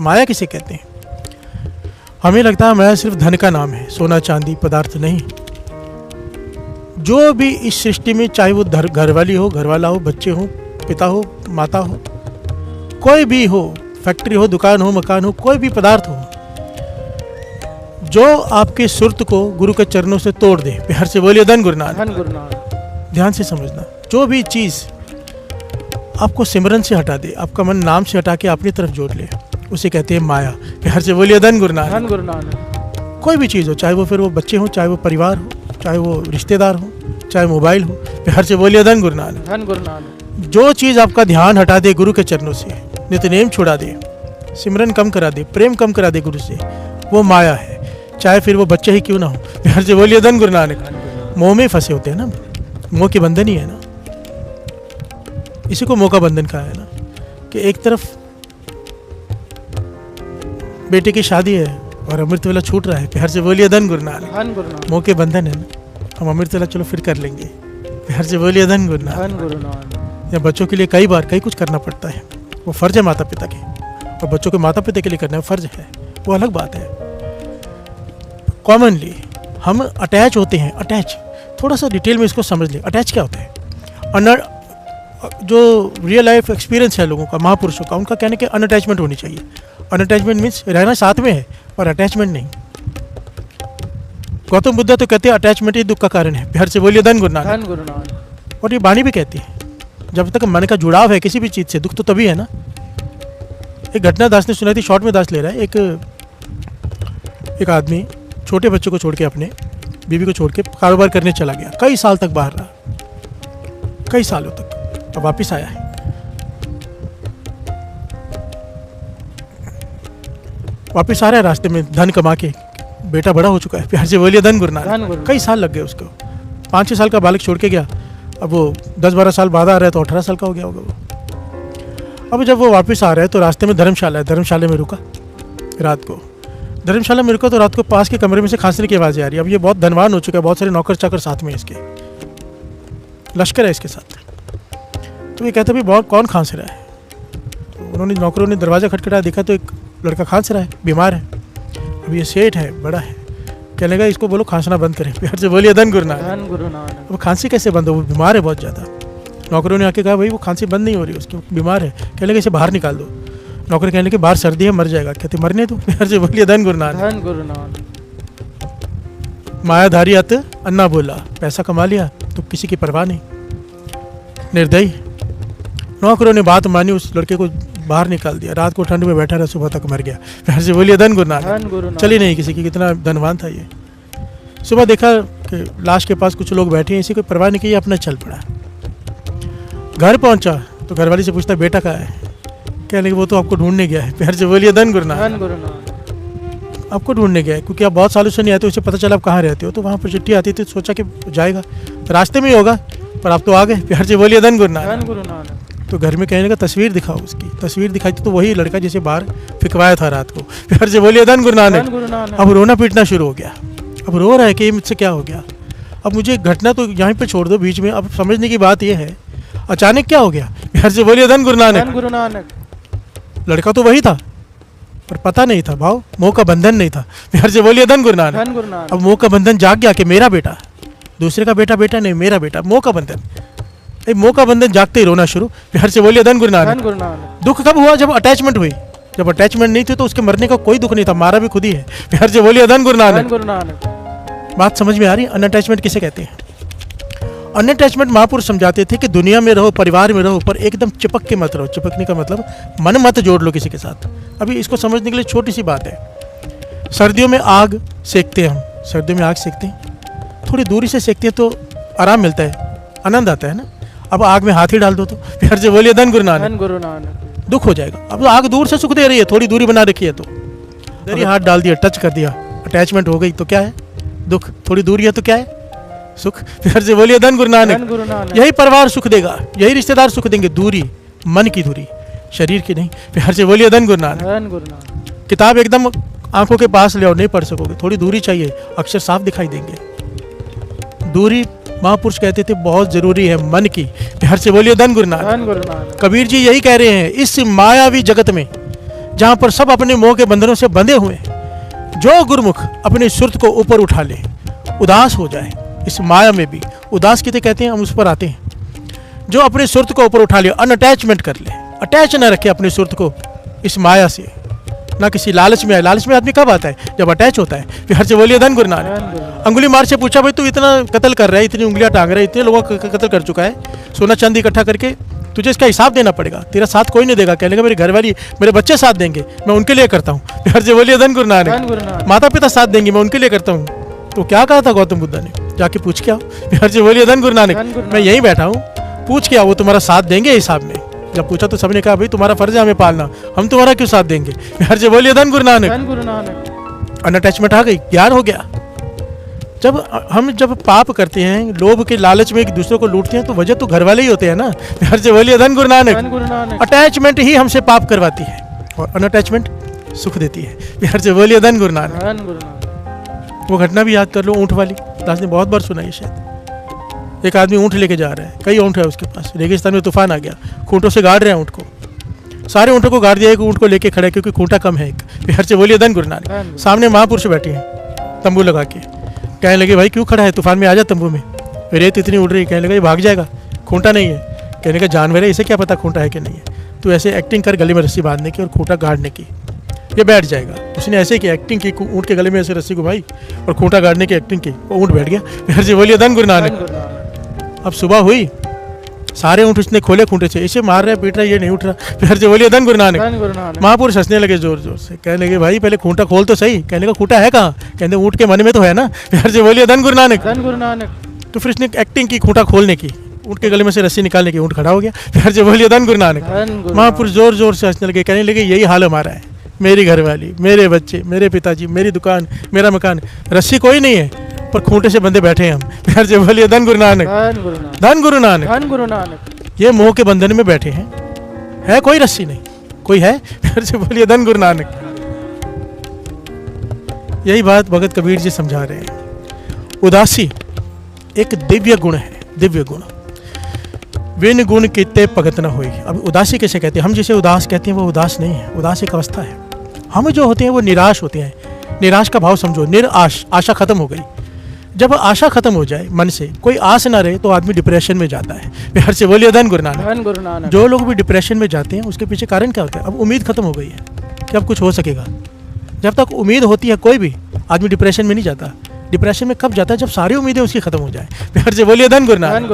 माया किसे कहते हैं? हमें लगता है माया सिर्फ धन का नाम है, सोना चांदी पदार्थ नहीं। जो भी इस सृष्टि में, चाहे वो घरवाली हो, घरवाला हो, बच्चे हो, पिता हो, माता हो, कोई भी हो, फैक्ट्री हो, दुकान हो, मकान हो, कोई भी पदार्थ हो, जो आपके सुरत को गुरु के चरणों से तोड़ दे, प्यार से बोलिए धन गुरु नानक। ध्यान से समझना, जो भी चीज़ आपको सिमरन से हटा दे, आपका मन नाम से हटा के अपनी तरफ जोड़ ले, उसे कहते हैं माया। प्यार से बोलिए धन गुरु नानक। कोई भी चीज़ हो, चाहे वो फिर वो बच्चे हो, चाहे वो परिवार हो, चाहे वो रिश्तेदार हो, चाहे मोबाइल हो, प्यार से बोलिए धन गुरु नानक। जो चीज़ आपका ध्यान हटा दे गुरु के चरणों से, नित्यनेम छुड़ा दे, सिमरन कम करा दे, प्रेम कम करा दे गुरु से, वो माया है। चाहे फिर वो बच्चे ही क्यों ना हो, प्यार से बोलिए धन गुरु नानक। मोह में फंसे होते हैं ना, मोह के बंधन ही है ना, इसी को मोह का बंधन कहा है ना, कि एक तरफ बेटे की शादी है और अमृत वेला छूट रहा है, प्यार से बोलिए धन गुरु नानक। मोह के बंधन है ना, हम अमृत वेला चलो फिर कर लेंगे, प्यार से बोलिए धन गुरु नानक। या बच्चों के लिए कई बार कई कुछ करना पड़ता है, वो फर्ज है माता पिता के, और बच्चों के माता पिता के लिए करना फर्ज है, वो अलग बात है। कॉमनली हम अटैच होते हैं। अटैच, थोड़ा सा डिटेल में इसको समझ लें, अटैच क्या होता है? जो रियल लाइफ एक्सपीरियंस है लोगों का, महापुरुषों का, उनका कहने के अनअटैचमेंट होनी चाहिए। अनअटैचमेंट मीन्स रहना साथ में है और अटैचमेंट नहीं। गौतम बुद्ध तो कहते हैं अटैचमेंट ही दुख का कारण है, प्यार से बोलिए धन गुरु नानक। और ये वाणी भी कहती है, जब तक मन का जुड़ाव है किसी भी चीज़ से, दुख तो तभी है ना। एक घटना दास ने सुनाई थी, शॉर्ट में दास ले रहा है। एक आदमी छोटे बच्चों को छोड़ के, अपने बीवी को छोड़ के कारोबार करने चला गया, कई साल तक बाहर रहा, कई सालों तक, अब वापिस आया है। वापिस आ रहा है रास्ते में धन कमा के, बेटा बड़ा हो चुका है, प्यार से बोलिए धन गुरु नानक। कई साल लग गए उसको, 5-6 साल का बालक छोड़ के गया, अब वो 10-12 साल बाद आ रहा है तो 18 साल का हो गया होगा वो। अब जब वो वापस आ रहा है तो रास्ते में धर्मशाला है, धर्मशाला में रुका रात को। धर्मशाला में रुका तो रात को पास के कमरे में से खांसने की आवाज़ें आ रही है। अब ये बहुत धनवान हो चुका है, बहुत सारे नौकर चाकर साथ में, इसके लश्कर है इसके साथ। तो ये कहते भाई बहुत कौन खांस रहा है? तो उन्होंने, नौकरों ने दरवाज़ा खटखटाया, देखा तो एक लड़का खांस रहा है, बीमार है। अब ये सेठ है, बड़ा है, कहने लगा इसको बोलो खांसना बंद करें, प्यार से बोलिए धन गुरु नानक। अब खांसी कैसे बंद हो, वो बीमार है बहुत ज़्यादा। नौकरों ने आके कहा भाई वो खांसी बंद नहीं हो रही, उसकी बीमार है। कहने लगे इसे बाहर निकाल दो। नौकर कहने लगे बाहर सर्दी है, मर जाएगा। कहते मरने दो, प्यार से बोलिए धन गुरु नानक। मायाधारी अत अन्ना बोला, पैसा कमा लिया तो किसी की परवाह नहीं, निर्दयी। नौकरों ने बात मानी, उस लड़के को बाहर निकाल दिया। रात को ठंड में बैठा रहा, सुबह तक मर गया, प्यार से बोलिए धन गुरु नानक। चली नहीं किसी की, कितना धनवान था ये। सुबह देखा कि लाश के पास कुछ लोग बैठे हैं, इसी को परवाह नहीं की, अपना चल पड़ा। घर पहुंचा तो घरवाली से पूछता बेटा कहाँ है? कहने लगे वो तो आपको ढूंढने गया है, प्यार से बोलिए धन गुरु नानक। आपको ढूंढने गया है क्योंकि आप बहुत सालों से नहीं आते, उसे पता चला आप कहाँ रहते हो, तो वहाँ पर चिट्ठी आती थी, सोचा कि जाएगा रास्ते में ही होगा, पर आप तो आ गए, प्यार से बोलिए धन गुरु नानक। तो घर में कहने का तस्वीर दिखाओ, उसकी तस्वीर दिखाई तो वही लड़का जिसे बाहर फिकवाया था रात को, प्यार से बोलिए धन गुरु नानक। अब रोना पीटना शुरू हो गया, अब रो रहा है कि ये मुझसे क्या हो गया। अब मुझे घटना तो यहाँ पे छोड़ दो बीच में, अब समझने की बात यह है अचानक क्या हो गया, प्यार से बोलिए धन गुरु नानक। लड़का तो वही था पर पता नहीं था भाव, मोह का बंधन नहीं था, प्यार से बोलिए धन गुरु नानक। अब मोह का बंधन जाग गया कि मेरा बेटा, दूसरे का बेटा बेटा नहीं, मेरा बेटा, मोह का बंधन। मोह का बंधन जागते ही रोना शुरू, प्यार से बोलिए धन गुरु नानक। दुख कब हुआ? जब अटैचमेंट हुई। जब अटैचमेंट नहीं थी तो उसके मरने का कोई दुख नहीं था, मारा भी खुद ही है, प्यार से बोलिए धन गुरु नानक। बात समझ में आ रही? अनअटैचमेंट किसे कहते हैं? अनअटैचमेंट महापुरुष समझाते थे कि दुनिया में रहो, परिवार में रहो, पर एकदम चिपक के मत रहो। चिपकने का मतलब मन मत जोड़ लो किसी के साथ। अभी इसको समझने के लिए छोटी सी बात है। सर्दियों में आग सेकते हैं हम, सर्दियों में आग सेकते हैं, थोड़ी दूरी से सेकते हैं तो आराम मिलता है, आनंद आता है ना। अब आग में हाथ ही डाल दो तो प्यार से बोलिए धन गुरु नानक। दुख हो जाएगा। अब आग दूर से सुख दे रही है, थोड़ी दूरी बना रखी है तो इधर हाथ डाल दिया, टच कर दिया, अटैचमेंट हो गई तो क्या है? दुख। थोड़ी दूरी है तो क्या है? सुख। प्यार से बोलिए धन गुरु नानक। यही परिवार सुख देगा, यही रिश्तेदार सुख देंगे। दूरी, मन की दूरी, शरीर की नहीं। प्यार से बोलिए धन गुरु नानक। किताब एकदम आंखों के पास ले आओ, नहीं पढ़ सकोगे, थोड़ी दूरी चाहिए, अक्षर साफ दिखाई देंगे। दूरी महापुरुष कहते थे बहुत जरूरी है मन की। प्यार से बोलिए धन गुरु नानक। कबीर जी यही कह रहे हैं, इस मायावी जगत में जहाँ पर सब अपने मोह के बंधनों से बंधे हुए हैं। जो गुरुमुख अपनी सुरत को ऊपर उठा ले, उदास हो जाए इस माया में भी, उदास किसे कहते हैं हम उस पर आते हैं। जो अपनी सुरत को ऊपर उठा ले, अनअटैचमेंट कर ले, अटैच ना रखे अपनी सुरत को इस माया से, ना किसी लालच में आए। लालच में आदमी कब आता है? जब अटैच होता है। फिर हर से बोलिए धन गुरु नानक। अंगुली मार से पूछा, भाई तू इतना कत्ल कर रहा है, इतनी उंगलियां टांग रहा है, इतने लोगों का कत्ल कर चुका है, सोना चांदी इकट्ठा करके, तुझे इसका हिसाब देना पड़ेगा, तेरा साथ कोई नहीं देगा। कहने लगा मेरी घरवाली, मेरे बच्चे साथ देंगे, मैं उनके लिए करता हूँ। हर से बोलिए धन गुरु नानक। माता पिता साथ देंगे, मैं उनके लिए करता हूँ। तो क्या कहा था गौतम बुद्ध ने? जाके पूछ के आओ। हर से बोलिए धन गुरु नानक। मैं यहीं बैठा हूँ, पूछ के आओ, वो तुम्हारा साथ देंगे हिसाब में। जब पूछा तो सबने कहा भाई तुम्हारा फर्ज है हमें पालना, हम तुम्हारा क्यों साथ देंगे। हर से बोलिए धन गुरु नानक। अनअटैचमेंट आ गई, ज्ञान हो गया। जब पाप करते हैं, लोभ के लालच में एक दूसरे को लूटते हैं, तो वजह तो घर वाले ही होते हैं ना। हर से बोलिए धन गुरु नानक। अटैचमेंट ही हमसे पाप करवाती है और अनअटैचमेंट सुख देती है। हर से बोलिए धन गुरु नानक। वो घटना भी याद कर लो, ऊँट वाली, दास ने बहुत बार सुना है शायद। एक आदमी ऊँट लेके जा रहा है, कई ऊँट है उसके पास, रेगिस्तान में तूफान आ गया, खूंटों से गाड़ रहे हैं ऊँट को, सारे ऊँटों को गाड़ दिया, एक ऊँट को लेके खड़े क्योंकि खूंटा कम है एक। हर से बोलिए धन गुरु नानक। सामने महापुरुष बैठे हैं तंबू लगा के, कहने लगे भाई क्यों खड़ा है, तूफान में आ जा तंबू में, रेत इतनी उड़ रही। कहने लगा ये भाग जाएगा, खूंटा नहीं है। कहने का जानवर है, इसे क्या पता खूंटा है कि नहीं है, तो ऐसे एक्टिंग कर गले में रस्सी बांधने की और खूंटा गाड़ने की, ये बैठ जाएगा। उसने ऐसे की एक्टिंग की, ऊँट के गले में ऐसे रस्सी घुमाई और खूंटा गाड़ने की एक्टिंग की, वो ऊँट बैठ गया। हर से बोलिए धन गुरु नानक। अब सुबह हुई, सारे ऊँट उसने खोले खूंटे से, इसे मार रहा है, पीट रहा है, ये नहीं उठ रहा। फिर से बोलिए धन गुरु नानक। महापुरुष हंसने लगे जोर जोर से, कहने लगे भाई पहले खूंटा खोल तो सही। कहने का खूंटा है कहाँ? कहने ऊँट के मन में तो है ना। फिर से बोलिए धन गुरु नानक। तो फिर उसने एक्टिंग की खूंटा खोलने की, ऊँट के गले में से रस्सी निकालने की, ऊँट खड़ा हो गया। फिर से बोलिए धन गुरु नानक। महापुरुष जोर जोर से हंसने लगे, कहने लगे यही हाल हमारा है, मेरी घरवाली, मेरे बच्चे, मेरे पिताजी, मेरी दुकान, मेरा मकान, रस्सी कोई नहीं है पर खूंटे से बंधे बैठे हैं हम। फिर से बोलिए धन गुरु नानक। धन गुरु नानक। ये मोह के बंधन में बैठे हैं, है कोई रस्सी नहीं, कोई है? फिर से बोलिए धन गुरु नानक। यही बात भगत कबीर जी समझा रहे हैं। उदासी एक दिव्य गुण है, दिव्य गुण। विन गुण कितने भगत न होई। अब उदासी कैसे कहते हैं? हम जिसे उदास कहते हैं वो उदास नहीं है, उदास एक अवस्था है। हम जो होते हैं वो निराश होते हैं। निराश का भाव समझो, निराश, आशा खत्म हो गई। जब आशा खत्म हो जाए मन से, कोई आस ना रहे, तो आदमी डिप्रेशन में जाता है। फिर से बोलिए धन गुरु नानक। जो लोग भी डिप्रेशन में जाते हैं उसके पीछे कारण क्या होता है? अब उम्मीद खत्म हो गई है कि अब कुछ हो सकेगा। जब तक उम्मीद होती है कोई भी आदमी डिप्रेशन में नहीं जाता। डिप्रेशन में कब जाता है? जब सारी उम्मीदें उसकी खत्म हो जाए। फिर से बोलिए धन गुरु नानक।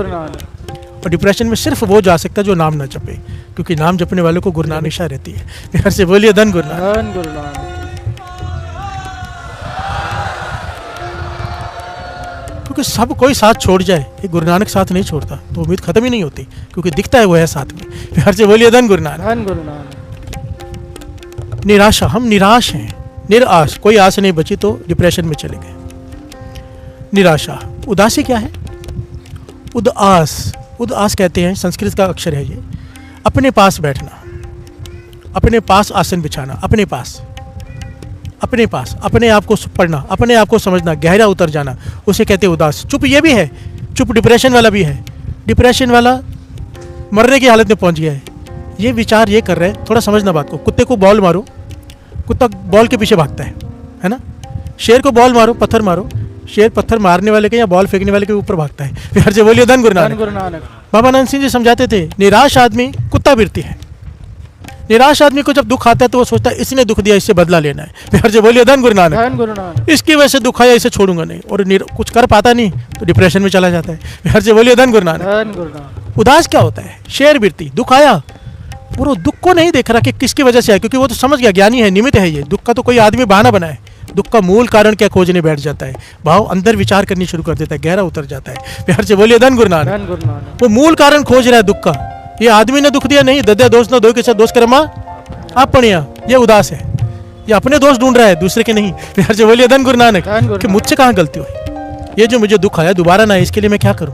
और डिप्रेशन में सिर्फ वो जा सकता है जो नाम ना जपे, क्योंकि नाम जपने वालों को गुरु नानक शाह रहती है। फिर से बोलिए धन गुरु नानक। क्योंकि सब कोई साथ छोड़ जाए, ये गुरु नानक साथ नहीं छोड़ता, तो उम्मीद खत्म ही नहीं होती, क्योंकि दिखता है वो है साथ में। हर से बोलिए धन गुरु नानक। निराशा, हम निराश हैं, निराश, कोई आस नहीं बची तो डिप्रेशन में चले गए। निराशा। उदासी क्या है? उदास, उदास कहते हैं, संस्कृत का अक्षर है ये। अपने पास बैठना, अपने पास आसन बिछाना, अपने पास, अपने पास, अपने आप को पढ़ना, अपने आप को समझना, गहरा उतर जाना, उसे कहते हैं उदास। चुप ये भी है, चुप डिप्रेशन वाला भी है। डिप्रेशन वाला मरने की हालत में पहुंच गया है, ये विचार ये कर रहे हैं। थोड़ा समझना बात को। कुत्ते को बॉल मारो, कुत्ता बॉल के पीछे भागता है ना? शेर को बॉल मारो, पत्थर मारो, शेर पत्थर मारने वाले के या बॉल फेंकने वाले के ऊपर भागता है। फिर से बोलिए धन गुरु नानक। बाबा नानक सिंह जी समझाते थे, निराश आदमी कुत्ता बिरती है। निराश आदमी को जब दुख आता है तो वो सोचता है इसने दुख दिया, इससे बदला लेना है। फिर से बोलिए धन गुरु नानक। इसकी वजह से दुख आया, इसे छोड़ूंगा नहीं, और कुछ कर पाता नहीं तो डिप्रेशन में चला जाता है। फिर से बोलिए धन गुरु नानक। उदास क्या होता है? शेर बिरती, दुख आया, वो दुख को नहीं देख रहा कि किसकी वजह से है, क्योंकि वो तो समझ गया, ज्ञानी है, निमित्त है ये दुख का, तो कोई आदमी बहाना बनाए। दुख का मूल कारण क्या खोजने बैठ जाता है, भाव अंदर विचार करनी शुरू कर देता है, गहरा उतर जाता है। फिर से बोलिए धन गुरु नानक। वो मूल कारण खोज रहा है दुख का। ये आदमी ने दुख दिया नहीं, दद्या दोस्त न दो के साथ दोस्त करमा आप पढ़िया, ये उदास है, ये अपने दोस्त ढूंढ रहा है, दूसरे के नहीं। फिर से बोलिए धन गुरु नानक। कि मुझसे कहाँ गलती हुई, ये जो मुझे दुख आया दोबारा ना, इसके लिए मैं क्या करूं,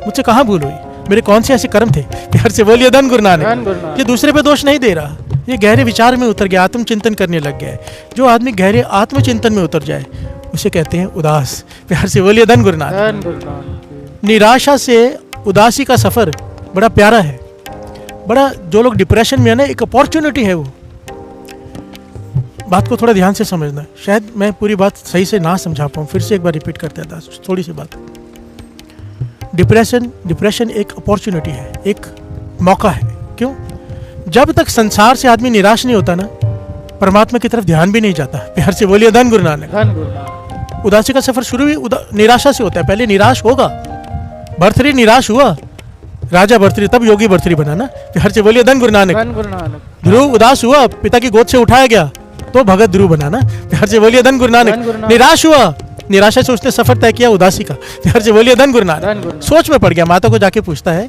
मुझसे कहाँ भूल हुई, मेरे कौन से ऐसे कर्म थे। फिर से बोलिए धन गुरु नानक। ये दूसरे पे दोष नहीं दे रहा, ये गहरे विचार में उतर गया, आत्मचिंतन करने लग गया है। जो आदमी गहरे आत्मचिंतन में उतर जाए उसे कहते हैं उदास। प्यार से बोलिए धन गुरु नानक। निराशा से उदासी का सफर बड़ा प्यारा है, बड़ा, जो लोग डिप्रेशन में है ना, एक अपॉर्चुनिटी है वो। बात को थोड़ा ध्यान से समझना, शायद मैं पूरी बात सही से ना समझा पाऊँ, फिर से एक बार रिपीट करते था थोड़ी सी बात। डिप्रेशन एक अपॉर्चुनिटी है, एक मौका है। क्यों? जब तक संसार से आदमी निराश नहीं होता ना, परमात्मा की तरफ ध्यान भी नहीं जाता। प्यार से बोलिए धन गुरु नानक। उदासी का सफर शुरू भी निराशा से होता है, पहले निराश होगा। भर्तृहरि निराश हुआ, राजा भर्तृहरि, तब योगी भर्तृहरि बना ना। प्यार से बोलिए धन गुरु नानक। ध्रुव उदास हुआ, पिता की गोद से उठाया गया तो भगत ध्रुव बना ना। प्यार से बोलिए धन गुरु नानक। निराश हुआ, निराशा से उसने सफर तय किया उदासी का। प्यार से बोलिए धन गुरु नानक। सोच में पड़ गया, माता को जाके पूछता है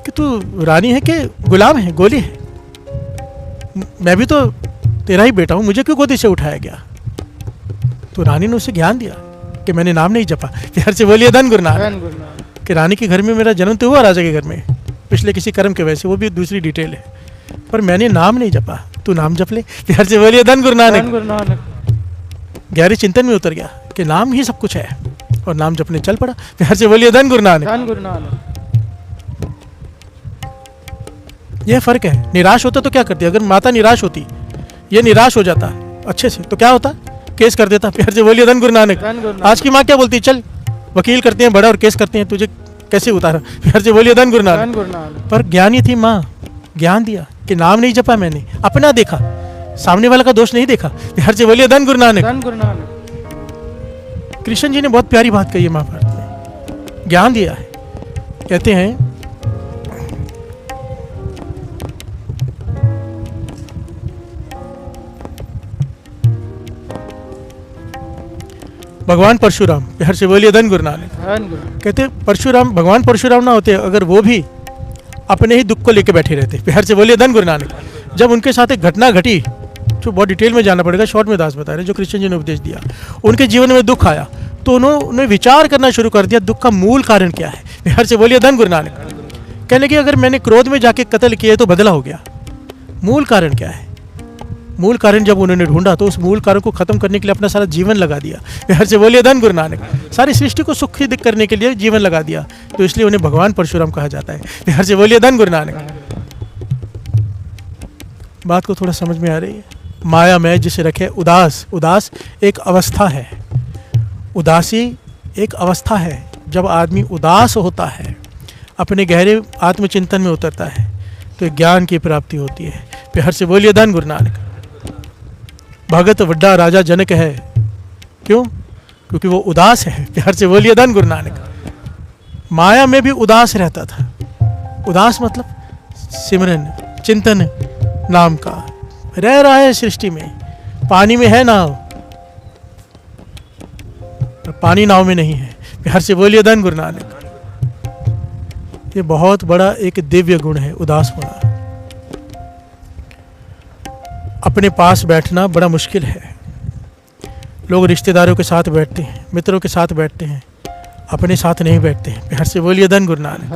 कि तू रानी है कि गुलाम है, गोली है? मैं भी तो तेरा ही बेटा हूं, मुझे क्यों गोदी से उठाया गया? तो रानी ने उसे ज्ञान दिया कि मैंने नाम नहीं जपा। प्यार से बोलिए धन गुरु नानक। कि रानी के घर में मेरा जन्म तो हुआ, राजा के घर में, पिछले किसी कर्म के वजह से, वो भी दूसरी डिटेल है, पर मैंने नाम नहीं जपा, तू नाम जप ले। प्यार से बोलिए धन गुरु नानक। गहरे चिंतन में उतर गया कि नाम ही सब कुछ है, और नाम जपने चल पड़ा। प्यार से बोलिए धन गुरु नानक। यह फर्क है। निराश होता तो क्या करती? अगर माता निराश होती, ये निराश हो जाता अच्छे से, तो क्या होता? केस कर देता। प्यार से बोलिए धन गुरु नानक। आज की माँ क्या बोलती? चल वकील करते हैं बड़ा और केस करते हैं, तुझे कैसे उतारा? प्यार से बोलिए धन गुरु नानक। पर ज्ञानी थी माँ, ज्ञान दिया कि नाम नहीं जपा मैंने, अपना देखा, सामने वाला का दोष नहीं देखा। प्यार से बोलिए धन गुरु नानक। कृष्ण जी ने बहुत प्यारी बात कही है महाभारत में, ज्ञान दिया है। कहते हैं भगवान परशुराम, प्यार से बोलिए धन गुरु नानक। कहते परशुराम, भगवान परशुराम ना होते अगर वो भी अपने ही दुख को लेकर बैठे रहते। प्यार से बोलिए धन गुरु नानक। जब उनके साथ एक घटना घटी, जो बहुत डिटेल में जाना पड़ेगा, शॉर्ट में दास बता रहे, जो कृष्ण जी ने उपदेश दिया, उनके जीवन में दुख आया तो उन्होंने विचार करना शुरू कर दिया, दुख का मूल कारण क्या है। प्यार से बोलिए धन गुरु नानक। कहने लगे अगर मैंने क्रोध में जाके कत्ल किया तो बदला हो गया, मूल कारण क्या है? मूल कारण जब उन्होंने ढूंढा तो उस मूल कारण को खत्म करने के लिए अपना सारा जीवन लगा दिया। प्यार से बोलिए धन गुरु नानक। सारी सृष्टि को सुखी करने के लिए जीवन लगा दिया, तो इसलिए उन्हें भगवान परशुराम कहा जाता है। प्यार से बोलिए धन गुरु नानक। बात को थोड़ा समझ में आ रही है? माया में जिसे रखे उदास, उदास एक अवस्था है, उदासी एक अवस्था है। जब आदमी उदास होता है, अपने गहरे आत्मचिंतन में उतरता है, तो ज्ञान की प्राप्ति होती है। प्यार से बोलिए धन गुरु नानक। भगत वड्डा राजा जनक है, क्यों? क्योंकि वो उदास है। प्यार से बोलिए धन गुरु नानक। माया में भी उदास रहता था। उदास मतलब सिमरन, चिंतन नाम का रह रहा है सृष्टि में, पानी में है नाव, पर पानी नाव में नहीं है। प्यार से बोलिए धन गुरु नानक। ये बहुत बड़ा एक दिव्य गुण है, उदास होना। अपने पास बैठना बड़ा मुश्किल है। लोग रिश्तेदारों के साथ बैठते हैं, मित्रों के साथ बैठते हैं, अपने साथ नहीं बैठते हैं। प्यार से बोलिए धन गुरु नानक।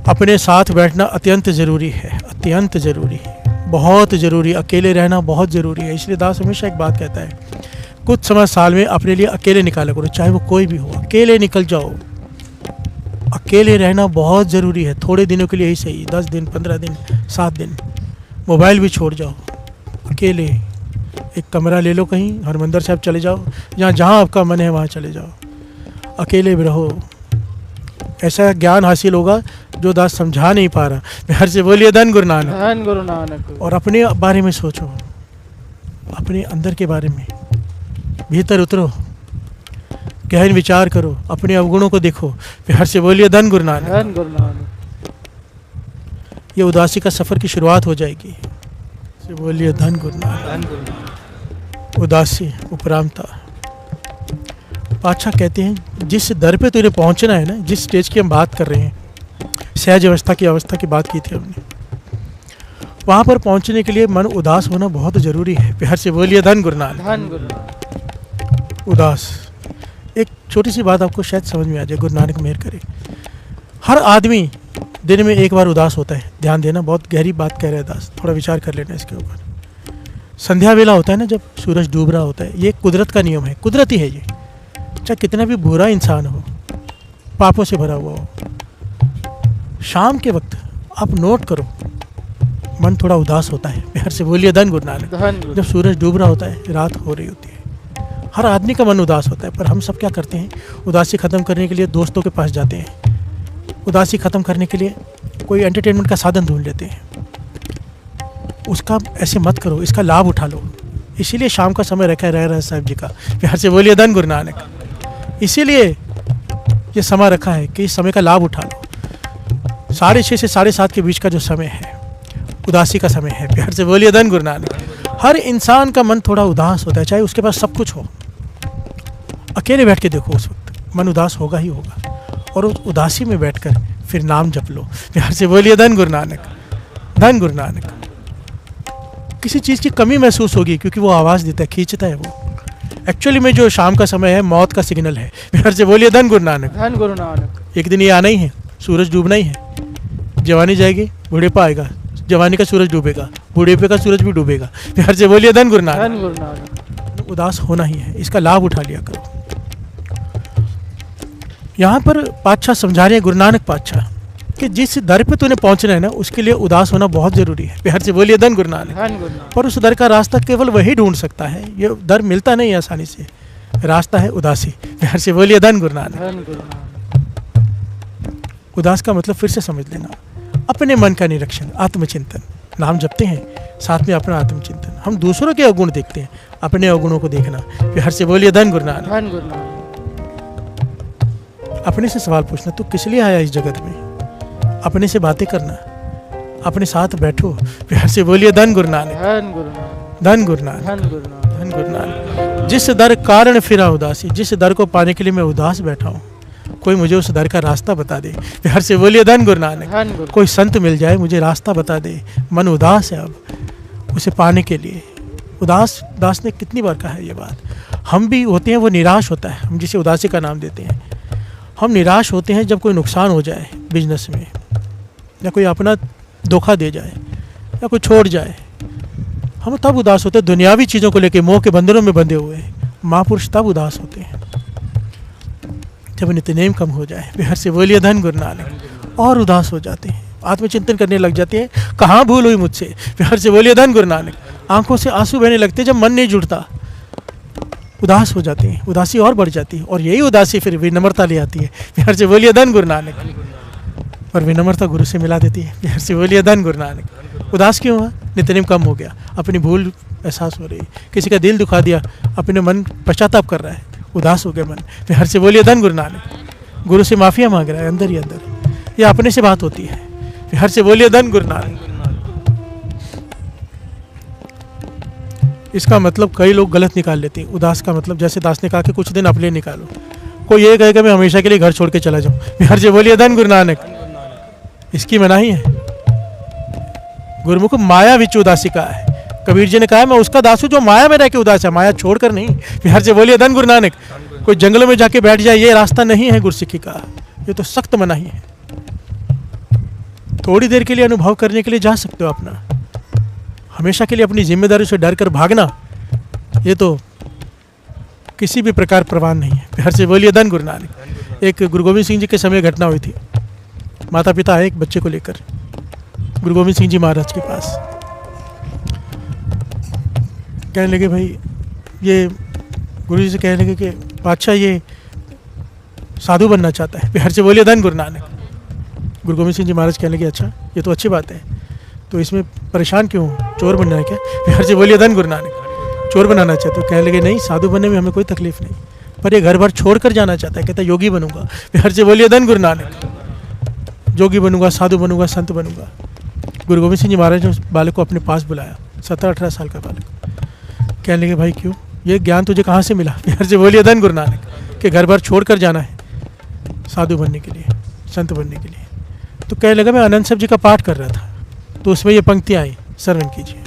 अपने साथ बैठना अत्यंत जरूरी है, अत्यंत जरूरी है, बहुत जरूरी। अकेले रहना बहुत जरूरी है। इसलिए दास हमेशा एक बात कहता है, कुछ समय साल में अपने लिए अकेले निकाला करो, चाहे वो कोई भी हो, अकेले निकल जाओ। अकेले रहना बहुत ज़रूरी है, थोड़े दिनों के लिए ही सही, 10 दिन, 15 दिन, 7 दिन। मोबाइल भी छोड़ जाओ, अकेले एक कमरा ले लो, कहीं हरमंदिर साहब चले जाओ, जहाँ आपका मन है वहाँ चले जाओ, अकेले भी रहो। ऐसा ज्ञान हासिल होगा जो दास समझा नहीं पा रहा। प्यार से बोलिए धन गुरु नानक। धन गुरु नानक। और अपने बारे में सोचो, अपने अंदर के बारे में, भीतर उतरो, गहन विचार करो, अपने अवगुणों को देखो। प्यार से बोलिए धन गुरु नानक। धन गुरु नानक। ये उदासी का सफर की शुरुआत हो जाएगी। से बोलिए धन गुरु नानक। उदासी, उपरामता। पातशाह कहते हैं जिस दर पे तुझे पहुंचना है ना, जिस स्टेज की हम बात कर रहे हैं, सहज अवस्था की बात की थी हमने, वहाँ पर पहुंचने के लिए मन उदास होना बहुत ज़रूरी है। प्यार से बोलिए धन गुरु नानक। उदास, एक छोटी सी बात आपको शायद समझ में आ जाए, गुरु नानक मेहर करे। हर आदमी दिन में एक बार उदास होता है। ध्यान देना, बहुत गहरी बात कह रहे हैं दास, थोड़ा विचार कर लेना इसके ऊपर। संध्या वेला होता है ना, जब सूरज डूब रहा होता है, ये कुदरत का नियम है, कुदरती है ये। चाहे कितना भी बुरा इंसान हो, पापों से भरा हुआ हो, शाम के वक्त आप नोट करो, मन थोड़ा उदास होता है। प्यार से बोलिए धन गुरु नानक। जब सूरज डूब रहा होता है, रात हो रही होती है, हर आदमी का मन उदास होता है, पर हम सब क्या करते हैं, उदासी ख़त्म करने के लिए दोस्तों के पास जाते हैं, उदासी ख़त्म करने के लिए कोई एंटरटेनमेंट का साधन ढूंढ लेते हैं। उसका ऐसे मत करो, इसका लाभ उठा लो। इसीलिए शाम का समय रखा है रह साहिब जी का। प्यार से बोलिए धन गुरु नानक। इसीलिए ये समय रखा है कि इस समय का लाभ उठा लो। 6:30 से 7:30 के बीच का जो समय है, उदासी का समय है। प्यार से बोलिए धन गुरु नानक। हर इंसान का मन थोड़ा उदास होता है, चाहे उसके पास सब कुछ हो। अकेले बैठ के देखो, उस वक्त मन उदास होगा ही होगा, और उस उदासी में बैठकर फिर नाम जप लो। प्यार से बोलिए धन गुरु नानक, धन गुरु नानक। किसी चीज़ की कमी महसूस होगी, क्योंकि वो आवाज़ देता है, खींचता है वो। एक्चुअली में जो शाम का समय है, मौत का सिग्नल है। प्यार से बोलिए धन गुरु नानक, धन गुरु नानक। एक दिन ये आना ही है, सूरज डूबना ही है। जवानी जाएगी, बूढ़ेपा आएगा, जवानी का सूरज डूबेगा, बूढ़ेपे का सूरज भी डूबेगा। प्यार से बोलिए धन गुरु नानक, धन गुरु नानक। उदास होना ही है, इसका लाभ उठा लिया करो। यहाँ पर पातशाह समझा रहे हैं, गुरु नानक पातशाह, कि जिस दर पे तूने पहुंचना है ना, उसके लिए उदास होना बहुत जरूरी है। प्यार से बोलिए धन गुरु नानक। पर उस दर का रास्ता केवल वही ढूंढ सकता है, ये दर मिलता नहीं है आसानी से। रास्ता है उदासी। प्यार से बोलिए धन गुरु नानक। उदास का मतलब फिर से समझ लेना, अपने मन का निरीक्षण, आत्मचिंतन। नाम जपते हैं, साथ में अपना आत्मचिंतन। हम दूसरों के अवगुण देखते हैं, अपने अवगुणों को देखना। प्यार से बोलिए धन गुरु नानक। अपने से सवाल पूछना, तू किस लिए आया इस जगत में? अपने से बातें करना, अपने साथ बैठो। प्यार से बोलिए धन गुरु नानक, धन गुरु नानक, धन गुरु नानक। जिस दर कारण फिरा उदासी, जिस दर को पाने के लिए मैं उदास बैठा हूँ, कोई मुझे उस दर का रास्ता बता दे। प्यार से बोलिए धन गुरु नानक। कोई संत मिल जाए, मुझे रास्ता बता दे। मन उदास है अब, उसे पाने के लिए। दास ने कितनी बार कहा है ये बात। हम भी होते हैं, वो निराश होता है, हम जिसे उदासी का नाम देते हैं। हम निराश होते हैं जब कोई नुकसान हो जाए बिजनेस में, या कोई अपना धोखा दे जाए, या कोई छोड़ जाए। हम तब उदास होते हैं, दुनियावी चीज़ों को लेकर मोह के बंधनों में बंधे हुए। महापुरुष तब उदास होते हैं जब नित्यनेम कम हो जाए। प्यार से बोलिए धन गुरु नानक। और उदास हो जाते हैं, आत्मचिंतन करने लग जाते हैं, कहाँ भूल हुई मुझसे। प्यार से बोलिए धन गुरु नानक। आंखों से आंसू बहने लगते हैं जब मन नहीं जुड़ता, उदास हो जाते हैं, उदासी और बढ़ जाती है। और यही उदासी फिर विनम्रता ले आती है। प्यार से बोलिए धन गुरु नानक। और विनम्रता गुरु से मिला देती है। प्यार से बोलिए धन गुरु नानक। उदास क्यों हुआ? नित्यनेम कम हो गया, अपनी भूल एहसास हो रही, किसी का दिल दुखा दिया, अपने मन पश्चाताप कर रहा है, उदास हो गया मन। प्यार से बोलिए धन गुरु नानक। गुरु से माफिया मांग रहा है अंदर ही अंदर, ये अपने से बात होती है। प्यार से बोलिए धन गुरु नानक। इसका मतलब कई लोग गलत निकाल लेते हैं। उदास का मतलब, जैसे दास ने कहा कि कुछ दिन अपने लिए निकालो, कोई ये कहेगा मैं हमेशा के लिए घर छोड़ के चला जाऊं। प्यार से बोलिए धन गुरु नानक। इसकी मनाही है। गुरुमुख माया विच उदासी का है। कबीर जी ने कहा है मैं उसका दास हूं जो माया में रह के उदास है, माया छोड़कर नहीं। प्यार से बोलिए धन गुरु नानक। कोई जंगलों में जाके बैठ जाए, ये रास्ता नहीं है गुरसिक्की का, ये तो सख्त मनाही है। थोड़ी देर के लिए अनुभव करने के लिए जा सकते हो अपना, हमेशा के लिए अपनी जिम्मेदारी से डर कर भागना, ये तो किसी भी प्रकार प्रवान नहीं है। प्यार से बोलिए धन गुरु नानक। एक गुरु गोविंद सिंह जी के समय घटना हुई थी। माता पिता आए एक बच्चे को लेकर गुरु गोविंद सिंह जी महाराज के पास, कहने लगे भाई ये, गुरु जी से कहने लगे कि बादशाह ये साधु बनना चाहता है। प्यार से बोलिए धन गुरु नानक। गुरु गोविंद सिंह जी महाराज कहने लगे अच्छा ये तो अच्छी बात है, तो इसमें परेशान क्यों, चोर बनना है क्या? प्यार से बोलिए धन गुरु नानक। चोर बनाना चाहते हो? कहने लगे नहीं, साधु बनने में हमें कोई तकलीफ नहीं, पर ये घर भर छोड़ कर जाना चाहता है, कहता है योगी बनूंगा। प्यार से बोलिए धन गुरु नानक। योगी बनूंगा, साधु बनूंगा, संत बनूंगा। गुरु गोविंद सिंह जी महाराज ने उस बालक को अपने पास बुलाया, 17-18 साल का बालक। कहने लगे भाई क्यों, ये ज्ञान तुझे कहाँ से मिला? प्यार से बोलिए धन गुरु नानक। कि घर भर छोड़ कर जाना है साधु बनने के लिए, संत बनने के लिए। तो कहने लगा मैं आनंद साहब जी का पाठ कर रहा था, तो उसमें ये पंक्तियाँ आई, श्रवण कीजिए।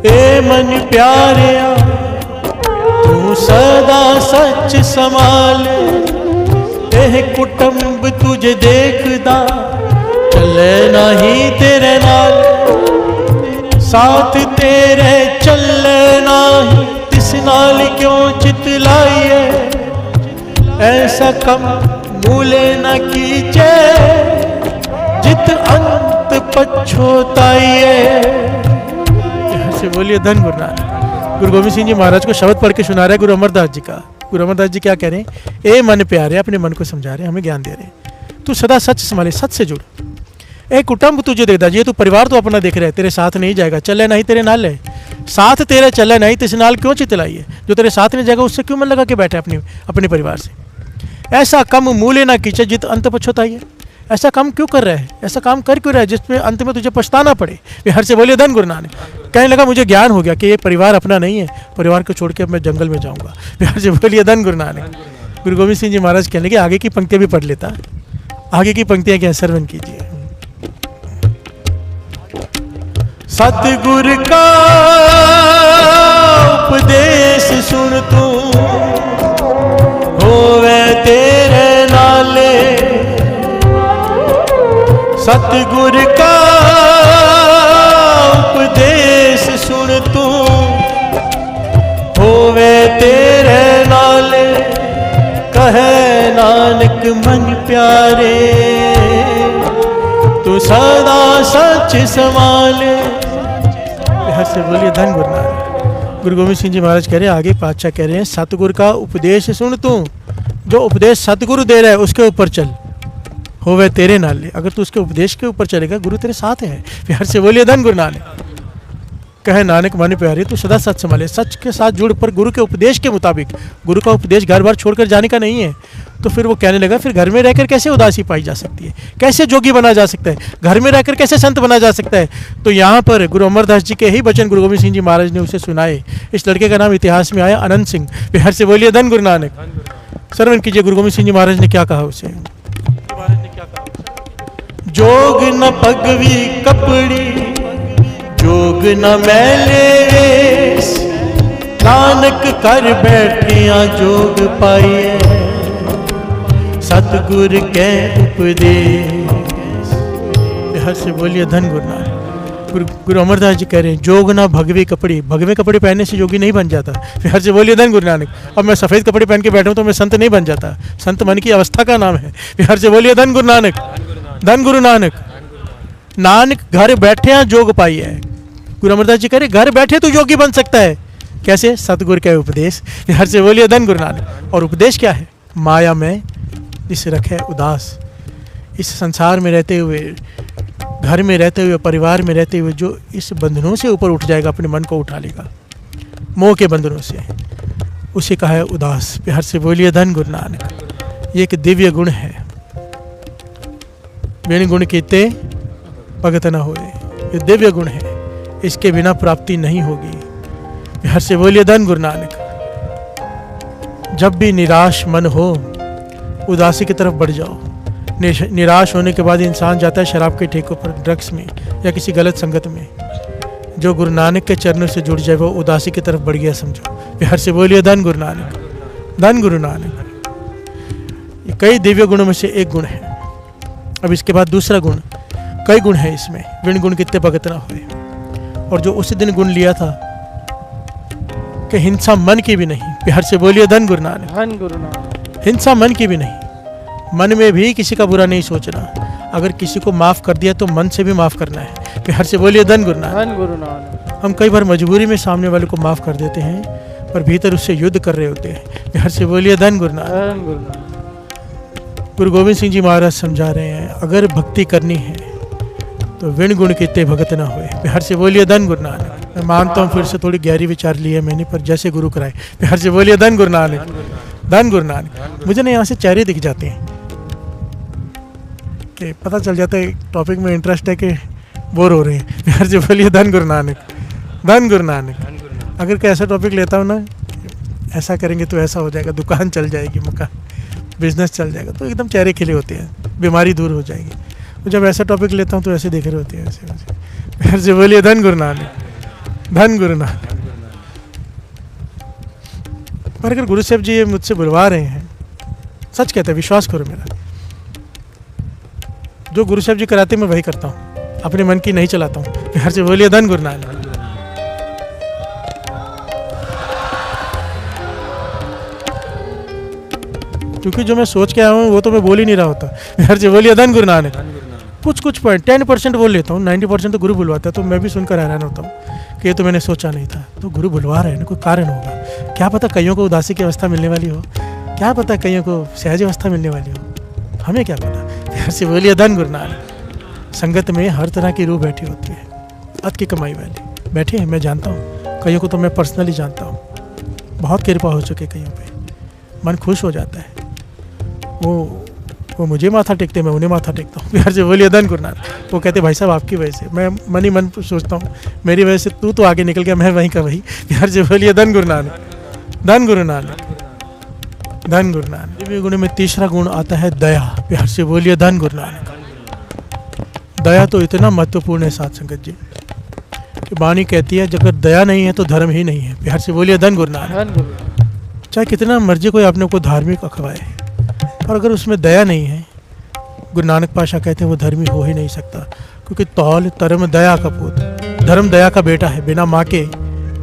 ए मन प्यारिया तू सदा सच संभाल, एह कुटुंब तुझे देखदा चले नहीं तेरे नाल, साथ तेरे चले नहीं तिस नाल क्यों चितलाइए, ऐसा कम भूले न कीजे पछोताइए। से बोलिए धन गुरु नानक। गुरु गोविंद सिंह जी महाराज को शब्द पढ़ के सुना रहे हैं गुरु अमरदास जी का। गुरु अमरदास जी क्या कह रहे हैं? ए मन प्यारे, अपने मन को समझा रहे हैं, हमें ज्ञान दे रहे हैं। तू सदा सच संभाले, सच से जुड़। एक कुटुंब तुझे देखता, ये तू परिवार तो अपना देख रहा है, तेरे साथ नहीं जाएगा, चले नहीं तेरे नाल है, साथ तेरे चले नहीं तिस नाल क्यों चितलाई है। जो तेरे साथ नहीं जाएगा उससे क्यों मन लगा के बैठे अपने परिवार से। ऐसा कम मूल्य ना कीचे जित अंत पछताइए। ऐसा काम क्यों कर रहा है, ऐसा काम कर क्यों रहा है जिसमें अंत में तुझे पछताना पड़े। बिहार से बोलिए धन गुरु नानक। कहने लगा मुझे ज्ञान हो गया कि ये परिवार अपना नहीं है, परिवार को छोड़ के अब मैं जंगल में जाऊंगा। बिहार से बोलिए धन गुरु नानक। गुरु गोविंद सिंह जी महाराज कहने लगे आगे की पंक्तियां भी पढ़ लेता। आगे की पंक्तियां क्या श्रवण कीजिए। सतगुरु का उपदेश सुन तू, होवे तेरे नाले। सतगुरु का उपदेश सुन तू, होवे तेरे नाले। कहे नानक मन प्यारे, तू सदा सच संभाले। बिहार से बोलिए धन गुरु नानक। गुरु गोविंद सिंह जी महाराज कह रहे हैं, आगे पातशाह कह रहे हैं, सतगुरु का उपदेश सुन तू। जो उपदेश सतगुरु दे रहा है उसके ऊपर चल, होवे तेरे नाले। अगर तू उसके उपदेश के ऊपर चलेगा, गुरु तेरे साथ है। बिहार से बोलिए धन गुरु नानक। कहे नानक मन प्यारे, तू सदा सच संभाले, सच के साथ जुड़, पर गुरु के उपदेश के मुताबिक। गुरु का उपदेश घर बार छोड़कर जाने का नहीं है। तो फिर वो कहने लगा, फिर घर में रहकर कैसे उदासी पाई जा सकती है, कैसे जोगी बना जा सकता है, घर में रहकर कैसे संत बना जा सकता है। तो यहाँ पर गुरु अमरदास जी के ही वचन गुरु गोविंद सिंह जी महाराज ने उसे सुनाए। इस लड़के का नाम इतिहास में आया अनंत सिंह। बिहार से बोलिए धन गुरु नानक। श्रवण कीजिए गुरु गोविंद सिंह जी महाराज ने क्या कहा उसे। जोग न पगवी कपड़ी, जोग न मैले वेश, नानक कर बैठिया जोग पाइए। सतगुर के उपदेश। बिहार से बोलिए धन गुरु नानक। गुरु अमरदास जी कह रहे हैं, जोग ना भगवे कपड़े। भगवे कपड़े पहनने से योगी नहीं बन जाता। बिहार से बोलिए धन गुरु नानक। अब मैं सफ़ेद कपड़े पहन के बैठा हूँ तो मैं संत नहीं बन जाता। संत मन की अवस्था का नाम है। बिहार से बोलिए धन गुरु नानक। धन गुरु नानक। नानक घर बैठे जोग पाई है। गुरु अमरदास जी कह रहे, घर बैठे तो योगी बन सकता है। कैसे? सतगुरु का उपदेश। बिहार से बोलिए धन गुरु नानक। और उपदेश क्या है? माया में जिसे रखे उदास। इस संसार में रहते हुए, घर में रहते हुए, परिवार में रहते हुए जो इस बंधनों से ऊपर उठ जाएगा, अपने मन को उठा लेगा मोह के बंधनों से, उसे कहा है उदास। बिहार से बोलिए धन गुरु नानक। ये एक दिव्य गुण है। बिन गुण कीते भगत न होए। ये दिव्य गुण है, इसके बिना प्राप्ति नहीं होगी। बिहार से बोलिए धन गुरु नानक। जब भी निराश मन हो, उदासी की तरफ बढ़ जाओ। निराश होने के बाद इंसान जाता है शराब के ठेकों पर, ड्रग्स में या किसी गलत संगत में। जो गुरु नानक के चरणों से जुड़ जाए वो उदासी की तरफ बढ़ गया समझो। बिहार से बोलिए धन गुरु नानक। धन गुरु नानक। ये कई दिव्य गुणों में से एक गुण है। अब इसके बाद दूसरा गुण, कई गुण है इसमें। विण गुण कितने भगत ना हुए। और जो उसी दिन गुण लिया था कि हिंसा मन की भी नहीं। बिहार से बोलिए धन गुरु नानक। धन गुरु नानक। हिंसा मन की भी नहीं। मन में भी किसी का बुरा नहीं सोचना। अगर किसी को माफ कर दिया तो मन से भी माफ करना है। बिहार से बोलिए धन गुरु नानक। धन गुरु नानक। हम कई बार मजबूरी में सामने वाले को माफ कर देते हैं, पर भीतर उससे युद्ध कर रहे होते हैं। बिहार से बोलिए धन गुरु नानक। धन गुरु नानक। गुरु गोविंद सिंह जी महाराज समझा रहे हैं, अगर भक्ति करनी है तो विण गुण कितने भगत ना हुए। बिहार से बोलिए धन गुरु नानक। मैं मानता हूँ फिर से थोड़ी गहरी विचार ली है मैंने, पर जैसे गुरु कराए। बिहार से बोलिए धन गुरु नानक। धन गुरु नानक। मुझे ना यहाँ से चेहरे दिख जाते हैं कि पता चल जाता है टॉपिक में इंटरेस्ट है कि बोर हो रहे हैं। बिहार से बोलिए धन गुरु नानक। धन गुरु नानक। अगर कोई ऐसा टॉपिक लेता हूँ ना, ऐसा करेंगे तो ऐसा हो जाएगा, दुकान चल जाएगी, मकान बिजनेस चल जाएगा, तो एकदम चेहरे खिले होते हैं, बीमारी दूर हो जाएगी। तो जब ऐसा टॉपिक लेता हूँ तो ऐसे देख रहे होते हैं ऐसे वैसे। बिहार से बोलिए धन गुरु नानक। धन गुरु नानक। पर अगर गुरु साहब जी ये मुझसे बुलवा रहे हैं, सच कहते हैं, विश्वास करो मेरा, जो गुरु साहब जी कराते मैं वही करता हूँ, अपने मन की नहीं चलाता हूँ। बिहार से बोलिए धन गुरु नानक। क्योंकि जो मैं सोच के आया हूँ वो तो मैं बोल ही नहीं रहा होता। बिहार से बोलिए धन गुरु नानक। कुछ कुछ पॉइंट 10% बोल लेता हूँ, 90% तो गुरु बुलवाता है, तो मैं भी सुनकर हैरान होता हूँ कि ये तो मैंने सोचा नहीं था। तो गुरु बुलवा रहे हैं ना, कोई कारण होगा। क्या पता कईयों को उदासी की अवस्था मिलने वाली हो, क्या पता कईयों को सहज अवस्था मिलने वाली हो, हमें क्या पता। प्यार से बोलिए धन गुरु नानक। संगत में हर तरह की रूह बैठी होती है, अत की कमाई वाली बैठी है, मैं जानता हूँ। कईयों को तो मैं पर्सनली जानता हूँ, बहुत कृपा हो चुके कईयों पे, मन खुश हो जाता है। वो मुझे माथा टेकते, मैं उन्हें माथा टेकता हूँ। प्यार से बोलिए धन गुरु नानक। वो कहते भाई साहब आपकी वजह से, मैं मन ही मन सोचता हूँ मेरी वजह से तू तो आगे निकल गया, मैं वहीं का वही। प्यार से बोलिए धन गुरु नानक। धन गुरु नानक, धन गुरु नानक। दिव्य गुण में तीसरा गुण आता है दया। प्यार से बोलिए धन गुरु नानक। दया तो इतना महत्वपूर्ण है साथ संगत जी कि वाणी कहती है अगर दया नहीं है तो धर्म ही नहीं है। प्यार से बोलिए धन गुरु नानक। चाहे कितना मर्जी कोई अपने को धार्मिक अखवाए, और अगर उसमें दया नहीं है, गुरु नानक पाशा कहते हैं वो धर्मी हो ही नहीं सकता। क्योंकि तौल धर्म दया का पूत, धर्म दया का बेटा है, बिना माँ के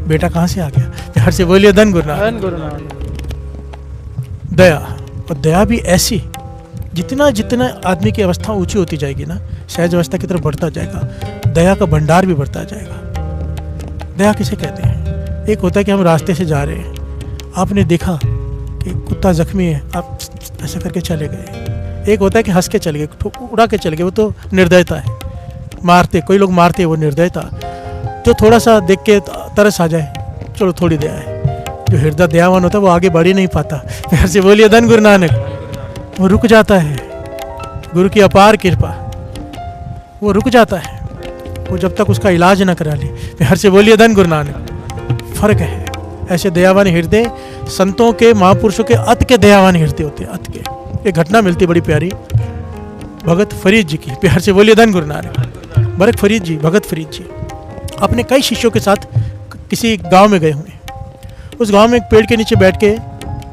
बेटा कहाँ से आ गया। प्यार से बोलिए धन गुरु नानक। दया, और दया भी ऐसी, जितना जितना आदमी की अवस्था ऊंची होती जाएगी ना, सहज अवस्था की तरफ बढ़ता जाएगा, दया का भंडार भी बढ़ता जाएगा। दया किसे कहते हैं? एक होता है कि हम रास्ते से जा रहे हैं, आपने देखा कि कुत्ता जख्मी है, आप ऐसा करके चले गए। एक होता है कि हंस के चले गए, उड़ा के चले गए, वो तो निर्दयता है। मारते, कोई लोग मारते, वो निर्दयता। जो थोड़ा सा देख के तरस आ जाए, चलो थोड़ी दया है। जो हृदय दयावान होता है वो आगे बढ़ ही नहीं पाता। प्यार से बोलिए धन गुरु नानक। वो रुक जाता है, गुरु की अपार कृपा, वो रुक जाता है, वो जब तक उसका इलाज न करा ले। प्यार से बोलिए धन गुरु नानक। फर्क है। ऐसे दयावान हृदय संतों के, महापुरुषों के अत के दयावान हृदय होते हैं, अत के। एक घटना मिलती बड़ी प्यारी, भगत फरीद जी की। प्यार से बोलिए धन गुरु नानक। भगत फरीद जी, भगत फरीद जी अपने कई शिष्यों के साथ किसी गांव में गए हुए। उस गांव में एक पेड़ के नीचे बैठ के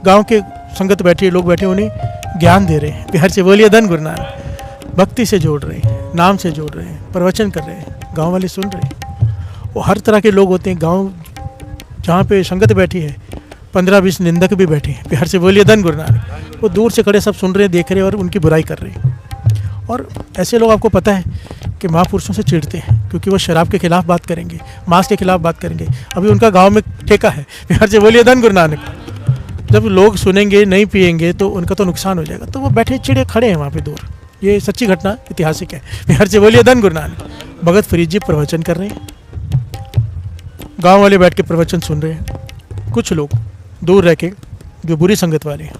गांव के संगत बैठे, लोग बैठे, उन्हें ज्ञान दे रहे हैं। प्यार से बोलिए धन गुरु नानक। भक्ति से जोड़ रहे हैं, नाम से जोड़ रहे हैं, प्रवचन कर रहे हैं, गांव वाले सुन रहे हैं। वो हर तरह के लोग होते हैं गांव जहाँ पे संगत बैठी है, 15-20 निंदक भी बैठे हैं। प्यार से बोलिए धन गुरु नानक। वो दूर से खड़े सब सुन रहे हैं, देख रहे हैं और उनकी बुराई कर रहे हैं। और ऐसे लोग आपको पता है कि महापुरुषों से चिढ़ते हैं, क्योंकि वो शराब के खिलाफ बात करेंगे, मांस के खिलाफ बात करेंगे। अभी उनका गांव में ठेका है। प्यार से बोलिए धन गुरु नानक। जब लोग सुनेंगे, नहीं पिएंगे तो उनका तो नुकसान हो जाएगा, तो वो बैठे चिड़े खड़े हैं वहाँ पे दूर। ये सच्ची घटना ऐतिहासिक है। प्यार से बोलिए धन गुरु नानक। भगत फरीद जी प्रवचन कर रहे हैं, गाँव वाले बैठ के प्रवचन सुन रहे हैं। कुछ लोग दूर रह के, जो बुरी संगत वाले हैं,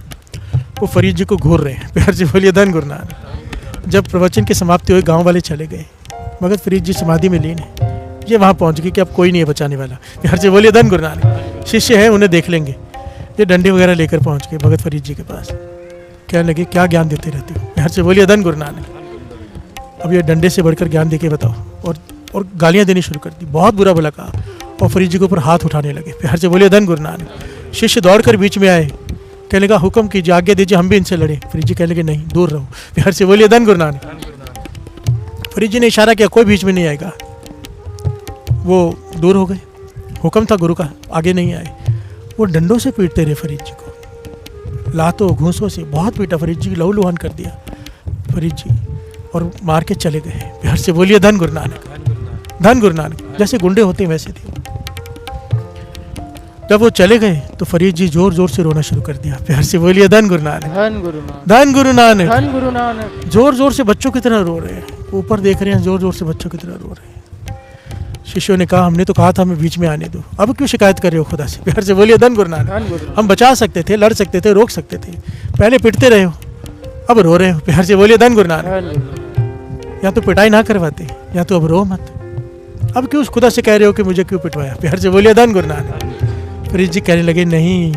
वो फरीद जी को घूर रहे हैं। प्यार से बोलिए धन गुरु नानक। जब प्रवचन की समाप्ति हुई, गांव वाले चले गए, भगत फरीद जी समाधि में लीन है। ये वहाँ पहुँच गए कि अब कोई नहीं है बचाने वाला। प्यार से बोलिए धन गुरु नानक। शिष्य हैं, उन्हें देख लेंगे। ये डंडे वगैरह लेकर पहुँच गए भगत फरीद जी के पास। कहने लगे क्या ज्ञान देते रहते हो? प्यार से बोलिए धन गुरु नानक। अब ये डंडे से बढ़कर ज्ञान दे के बताओ। और गालियाँ देनी शुरू कर दी, बहुत बुरा भला कहा, और फरीद जी के ऊपर हाथ उठाने लगे। प्यार से बोलिए धन गुरु नानक। शिष्य दौड़कर बीच में आए, कहने लगा हुक्म कीजिए, आज्ञा दीजिए, हम भी इनसे लड़े। फरीद जी कहने लगे नहीं, दूर रहो। प्यार से बोलिए धन गुरु नानक। फरीद जी ने इशारा किया, कोई बीच में नहीं आएगा। वो दूर हो गए, हुक्म था गुरु का, आगे नहीं आए। वो डंडों से पीटते रहे फरीद जी को, लातों घूंसों से बहुत पीटा। फरीद जी लहू लुहान कर दिया फरीद जी, और मार के चले गए। प्यार से बोलिए धन गुरु नानक। धन गुरु नानक। जैसे गुंडे होते हैं वैसे थे। जब वो चले गए तो फरीद जी जोर जोर से रोना शुरू कर दिया। प्यार से बोलिए धन गुरु नानक। धन गुरु नानक। धन गुरु नानक। धन गुरु नानक। जोर जोर से बच्चों की तरह रो रहे हैं, ऊपर देख रहे हैं, जोर जोर से बच्चों की तरह रो रहे हैं। शिष्यों ने कहा हमने तो कहा था हमें बीच में आने दो, अब क्यों शिकायत कर रहे हो खुदा से? प्यार से बोलिए धन गुरु नानक। हम बचा सकते थे, लड़ सकते थे, रोक सकते थे, पहले पिटते रहे हो, अब रो रहे हो। प्यार से बोलिए धन गुरु नानक। या तो पिटाई ना करवाते, या तो अब रो मत। अब क्यों खुदा से कह रहे हो कि मुझे क्यों पिटवाया? प्यार से बोलिए धन गुरु नानक। फरीद जी कहने लगे नहीं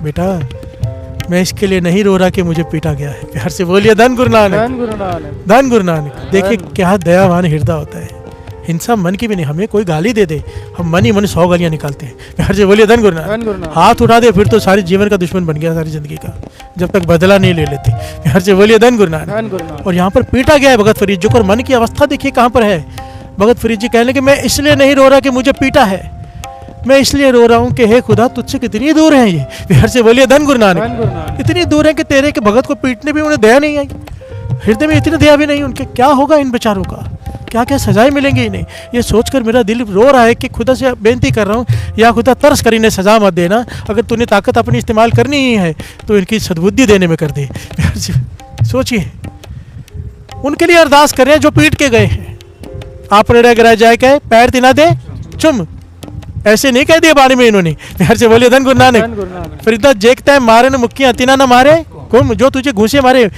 बेटा, मैं इसके लिए नहीं रो रहा कि मुझे पीटा गया है। प्यार से बोलिए धन गुरु नानक। धन गुरु नानक। धन गुरु नानक। देखिए क्या दयावान हृदय होता है। हिंसा मन की भी नहीं, हमें कोई गाली दे दे, हम मन ही मन 100 गालियाँ निकालते हैं। प्यार से बोलिए धन गुरु नानक। हाथ उठा दे फिर तो सारे जीवन का दुश्मन बन गया, सारी जिंदगी का, जब तक बदला नहीं ले लेते। प्यार से बोलिए धन गुरु नानक। और यहाँ पर पीटा गया है भगत फरीद जी को, मन की अवस्था देखिए कहाँ पर है। भगत फरीद जी कहने लगे मैं इसलिए नहीं रो रहा कि मुझे पीटा है, मैं इसलिए रो रहा हूँ कि हे खुदा तुझसे कितनी दूर है ये। प्यार से बोलिए धन गुरु नानक। इतनी दूर है कि तेरे के भगत को पीटने भी उन्हें दया नहीं आई। हृदय में इतनी दया भी नहीं उनके, क्या होगा इन बेचारों का, क्या क्या सजाएं मिलेंगी इन्हें। ये सोचकर मेरा दिल रो रहा है कि खुदा से बेनती कर रहा हूँ, या खुदा तरस कर इन्हें सजा मत देना, अगर तूने ताकत अपनी इस्तेमाल करनी ही है तो इनकी सद्बुद्धि देने में कर दे। सोचिए, उनके लिए अरदास कर रहे हैं जो पीट के गए हैं। आप रह जाए कहे पैर तिना दे चुम, ऐसे नहीं कह दिया बाणी में इन्होंने। प्यार से बोलिए धन गुरु नानक। फरीदा जेकता है मारे न मुक्कियां तिना न मारे कुम, जो तुझे घूसे मारे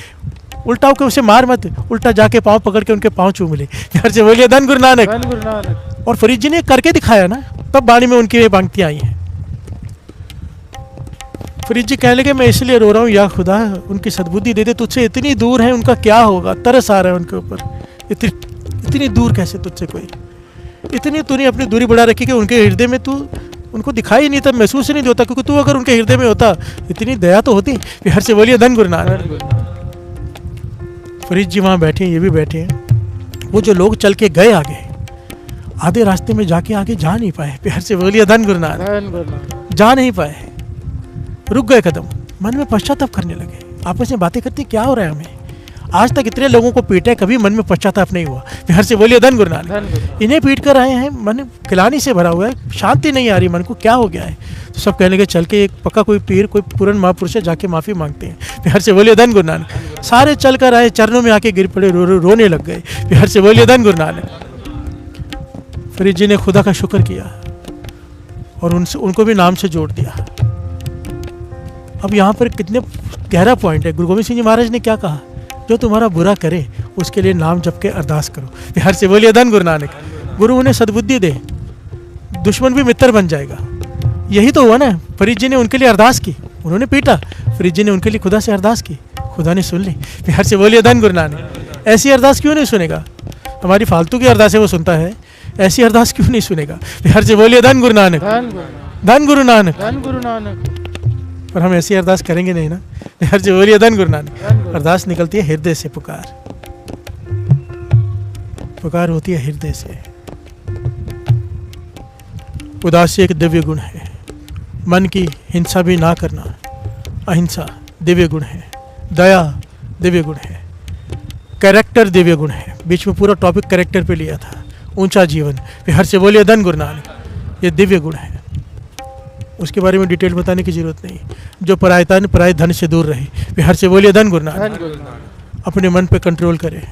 उल्टा होकर उसे मार मत, उल्टा जाके पाँव पकड़ के उनके पाँव चूम ले। प्यार से बोलिए धन गुरु नानक। और फरीद जी ने करके दिखाया ना, तब बाणी में उनकी ये पंक्तियां आई हैं। फरीद जी कहने लगे मैं इसलिए रो रहा हूँ, या खुदा उनकी सद्बुद्धि दे दे, तुझसे इतनी दूर है, उनका क्या होगा, तरस आ रहा है उनके ऊपर। इतनी दूर कैसे तुझसे कोई, इतनी तूने अपनी दूरी बढ़ा रखी कि उनके हृदय में तू उनको दिखाई नहीं, तब महसूस ही नहीं होता, क्योंकि तू अगर उनके हृदय में होता इतनी दया तो होती। प्यार से बोलिए धन गुरु नानक। फरीद जी वहाँ बैठे हैं, ये भी बैठे हैं। वो जो लोग चल के गए आगे, आधे रास्ते में जाके आगे जा नहीं पाए। प्यार से बोलिए धन गुरु नानक। जा नहीं पाए, रुक गए कदम, मन में पश्चाताप करने लगे, आपस में बातें करते क्या हो रहा है हमें, आज तक इतने लोगों को पीटे, कभी मन में पश्चाताप नहीं हुआ। प्यार से बोलिए धन गुरु नानक। इन्हें पीट कर आए हैं, मन गिलानी से भरा हुआ है, शांति नहीं आ रही मन को, क्या हो गया है। तो सब कहने लगे चल के एक पक्का कोई पीर, कोई पूरन महापुरुष है, जाके माफ़ी मांगते हैं। प्यार से बोलिए धन गुरु नानक। सारे चल कर आए, चरणों में आके गिर पड़े, रोने लग गए। प्यार से बोलिए धन गुरु नानक। फरीद जी ने खुदा का शुक्र किया और उनको भी नाम से जोड़ दिया। अब यहाँ पर कितने गहरा पॉइंट है। गुरु गोविंद सिंह जी महाराज ने क्या कहा, जो तुम्हारा बुरा करे उसके लिए नाम जप के अरदास करो। प्यार से बोलिए धन गुरु नानक। गुरु उन्हें सद्बुद्धि दे, दुश्मन भी मित्र बन जाएगा। यही तो हुआ ना, फरीद जी ने उनके लिए अरदास की, उन्होंने पीटा, फरीद जी ने उनके लिए खुदा से अरदास की, खुदा ने सुन ली। प्यार से बोलिए धन गुरु नानक। ऐसी अरदास क्यों नहीं सुनेगा, हमारी फालतू की अरदास है वो सुनता है, ऐसी अरदास क्यों नहीं सुनेगा। प्यार से बोलिए धन गुरु नानक। धन गुरु नानक। धन गुरु नानक। पर हम ऐसी अरदास करेंगे नहीं ना। प्यार से बोलिए धन गुरु नानक। अरदास निकलती है हृदय से, पुकार होती है हृदय से। उदासी एक दिव्य गुण है, मन की हिंसा भी ना करना, अहिंसा दिव्य गुण है, दया दिव्य गुण है, कैरेक्टर दिव्य गुण है। बीच में पूरा टॉपिक कैरेक्टर पे लिया था, ऊंचा जीवन। प्यार से बोलिए धन गुरु नानक। ये दिव्य गुण है, उसके बारे में डिटेल बताने की जरूरत नहीं। जो परायतन पराय धन से दूर रहे। प्यार से बोलिए धन गुरु नानक। अपने मन पे कंट्रोल करे,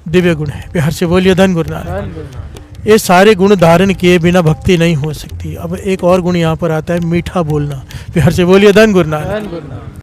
दिव्य गुण है। प्यार से बोलिए धन गुरु नानक। ये सारे गुण धारण किए बिना भक्ति नहीं हो सकती। अब एक और गुण यहाँ पर आता है, मीठा बोलना। प्यार से बोलिए धन गुरु नानक।